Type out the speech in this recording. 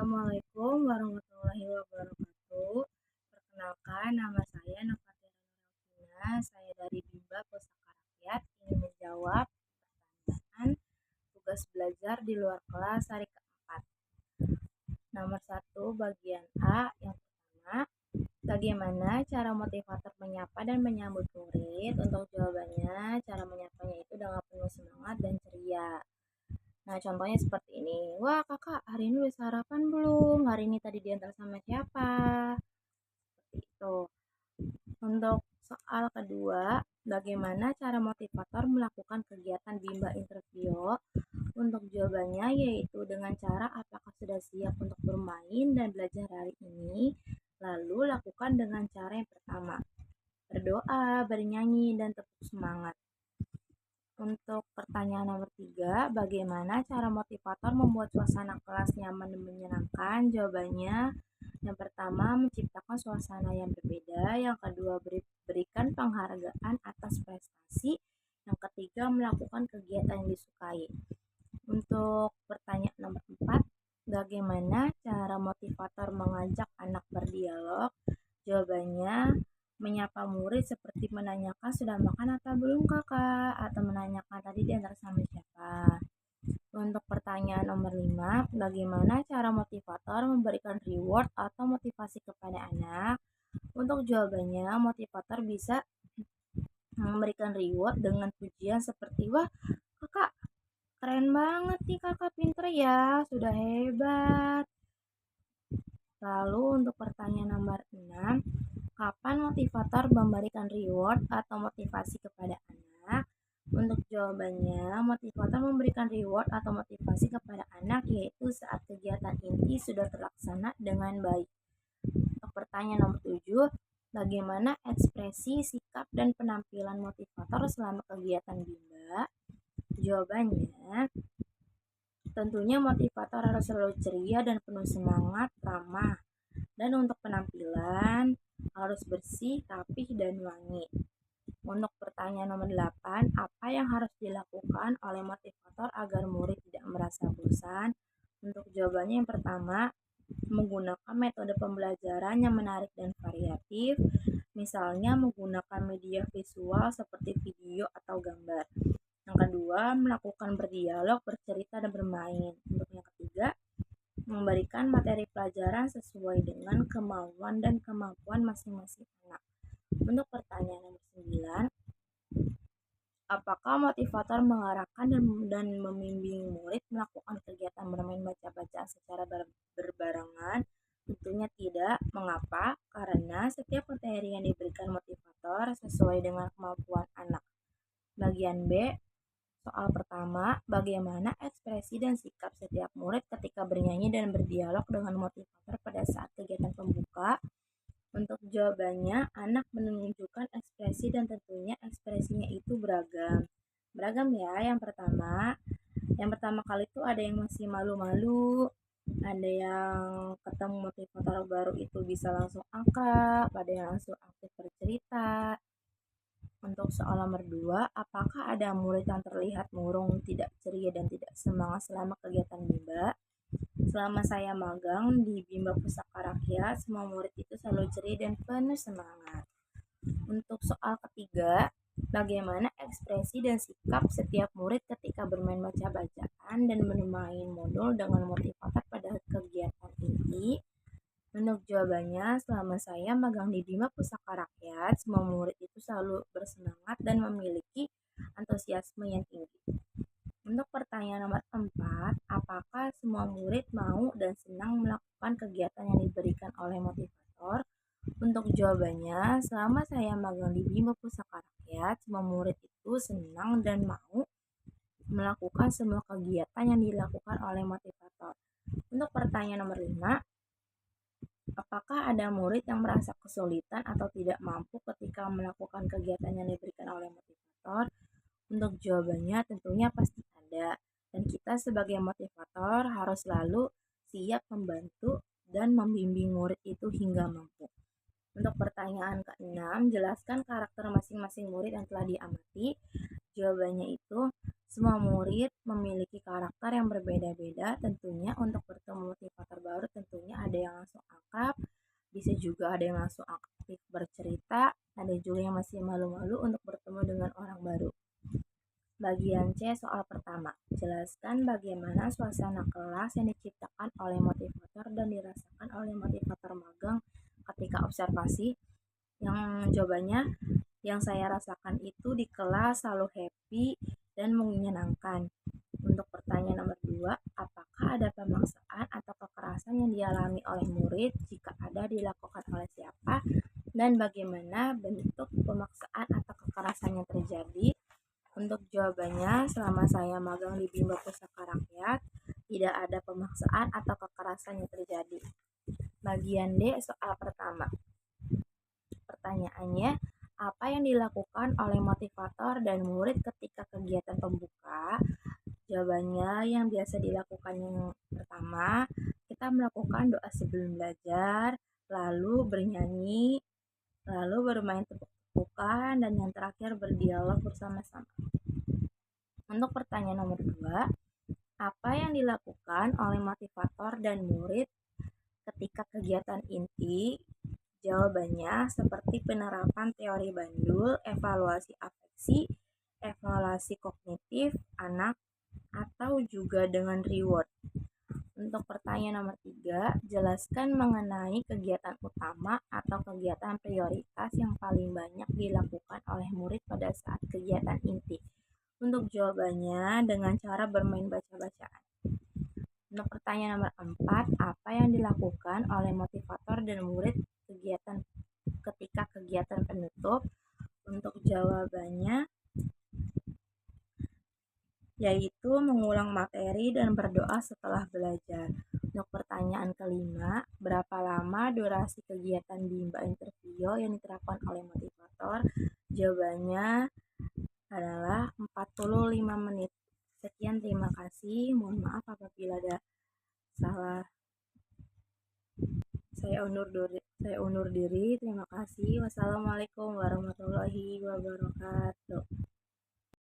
Assalamualaikum warahmatullahi wabarakatuh. Perkenalkan, nama saya Nofatiana Nurafina. Saya dari Bimba Pusaka Rakyat ingin menjawab pertanyaan tugas belajar di luar kelas hari keempat. Nomor 1, bagian A yang pertama. Bagaimana cara motivator menyapa dan menyambut murid? Untuk jawabannya, cara menyapanya itu dengan penuh semangat dan ceria. Nah, contohnya seperti ini. Wah, kakak, hari ini udah sarapan belum? Hari ini tadi diantar sama siapa? Seperti itu. Untuk soal kedua, bagaimana cara motivator melakukan kegiatan Bimba Interview? Untuk jawabannya yaitu dengan cara apakah sudah siap untuk bermain dan belajar hari ini? Lalu lakukan dengan cara yang pertama, berdoa, bernyanyi, dan tepuk semangat. Untuk pertanyaan nomor 3, bagaimana cara motivator membuat suasana kelas nyaman dan menyenangkan? Jawabannya, yang pertama menciptakan suasana yang berbeda, yang kedua berikan penghargaan atas prestasi, yang ketiga melakukan kegiatan yang disukai. Untuk pertanyaan nomor 4, bagaimana cara motivator mengajak anak berdialog? Jawabannya, menyapa murid seperti menanyakan sudah makan atau belum kakak, atau menanyakan tadi diantar sama siapa. Untuk pertanyaan nomor 5, bagaimana cara motivator memberikan reward atau motivasi kepada anak? Untuk jawabannya, motivator bisa memberikan reward dengan pujian seperti, wah kakak keren banget nih kakak, pinter ya, sudah hebat. Lalu untuk pertanyaan nomor 6, kapan motivator memberikan reward atau motivasi kepada anak? Untuk jawabannya, motivator memberikan reward atau motivasi kepada anak yaitu saat kegiatan inti sudah terlaksana dengan baik. Untuk pertanyaan nomor 7, bagaimana ekspresi, sikap, dan penampilan motivator selama kegiatan Bimba? Jawabannya, tentunya motivator harus selalu ceria dan penuh semangat, ramah. Dan untuk penampilan harus bersih, rapih, dan wangi. Untuk pertanyaan nomor 8, apa yang harus dilakukan oleh motivator agar murid tidak merasa bosan? Untuk jawabannya yang pertama, menggunakan metode pembelajaran yang menarik dan variatif, misalnya menggunakan media visual seperti video atau gambar. Yang kedua, melakukan berdialog, bercerita, dan bermain. Untuk yang ketiga, memberikan materi pelajaran sesuai dengan kemauan dan kemampuan masing-masing anak. Untuk pertanyaan nomor 9, apakah motivator mengarahkan dan membimbing murid melakukan kegiatan bermain baca-bacaan secara berbarengan? Tentunya tidak. Mengapa? Karena setiap materi yang diberikan motivator sesuai dengan kemampuan anak. Bagian B, soal pertama, bagaimana ekspresi dan sikap setiap murid ketika bernyanyi dan berdialog dengan motivator pada saat kegiatan pembuka? Untuk jawabannya, anak menunjukkan ekspresi dan tentunya ekspresinya itu beragam. Beragam ya, yang pertama kali itu ada yang masih malu-malu, ada yang ketemu motivator baru itu bisa langsung akrab, ada yang langsung aktif bercerita. Untuk soal nomor 2, apakah ada murid yang terlihat murung, tidak ceria, dan tidak semangat selama kegiatan Bimba? Selama saya magang di Bimba Pusaka Rakyat, semua murid itu selalu ceria dan penuh semangat. Untuk soal ketiga, bagaimana ekspresi dan sikap setiap murid ketika bermain baca-bacaan dan bermain modul dengan motivator pada kegiatan ini? Untuk jawabannya, selama saya magang di Bima Pusaka Rakyat, semua murid itu selalu bersemangat dan memiliki antusiasme yang tinggi. Untuk pertanyaan nomor 4, apakah semua murid mau dan senang melakukan kegiatan yang diberikan oleh motivator? Untuk jawabannya, selama saya magang di Bima Pusaka Rakyat, semua murid itu senang dan mau melakukan semua kegiatan yang dilakukan oleh motivator. Untuk pertanyaan nomor 5, apakah ada murid yang merasa kesulitan atau tidak mampu ketika melakukan kegiatan yang diberikan oleh motivator? Untuk jawabannya tentunya pasti ada. Dan kita sebagai motivator harus selalu siap membantu dan membimbing murid itu hingga mampu. Untuk pertanyaan ke-6, jelaskan karakter masing-masing murid yang telah diamati. Jawabannya itu, semua murid memiliki karakter yang berbeda-beda. Tentunya untuk bertemu motivator baru tentunya ada yang langsung akrab, bisa juga ada yang langsung aktif bercerita, ada juga yang masih malu-malu untuk bertemu dengan orang baru. Bagian C soal pertama. Jelaskan bagaimana suasana kelas yang diciptakan oleh motivator dan dirasakan oleh motivator magang ketika observasi. Yang jawabannya, yang saya rasakan itu di kelas selalu happy dan menyenangkan. Untuk pertanyaan nomor 2, apakah ada pemaksaan atau kekerasan yang dialami oleh murid? Jika ada, dilakukan oleh siapa? Dan bagaimana bentuk pemaksaan atau kekerasan yang terjadi? Untuk jawabannya, selama saya magang di Bimba Pusaka Rakyat, tidak ada pemaksaan atau kekerasan yang terjadi. Bagian D soal pertama. Pertanyaannya, apa yang dilakukan oleh motivator dan murid ketika kegiatan pembuka? Jawabannya, yang biasa dilakukan yang pertama, kita melakukan doa sebelum belajar, lalu bernyanyi, lalu bermain tepuk-tepukan, dan yang terakhir berdialog bersama-sama. Untuk pertanyaan nomor 2, apa yang dilakukan oleh motivator dan murid ketika kegiatan inti? Jawabannya seperti penerapan teori Bandul, evaluasi afeksi, evaluasi kognitif anak, atau juga dengan reward. Untuk pertanyaan nomor 3, jelaskan mengenai kegiatan utama atau kegiatan prioritas yang paling banyak dilakukan oleh murid pada saat kegiatan inti. Untuk jawabannya dengan cara bermain baca-bacaan. Untuk pertanyaan nomor 4, apa yang dilakukan oleh motivator dan murid ketika kegiatan penutup? Untuk jawabannya yaitu mengulang materi dan berdoa setelah belajar. Untuk pertanyaan kelima, berapa lama durasi kegiatan Bimba Interview yang diterapkan oleh motivator? Jawabannya adalah 45 menit. Sekian, terima kasih. Mohon maaf apabila ada salah. Saya undur diri. Terima kasih. Wassalamualaikum warahmatullahi wabarakatuh.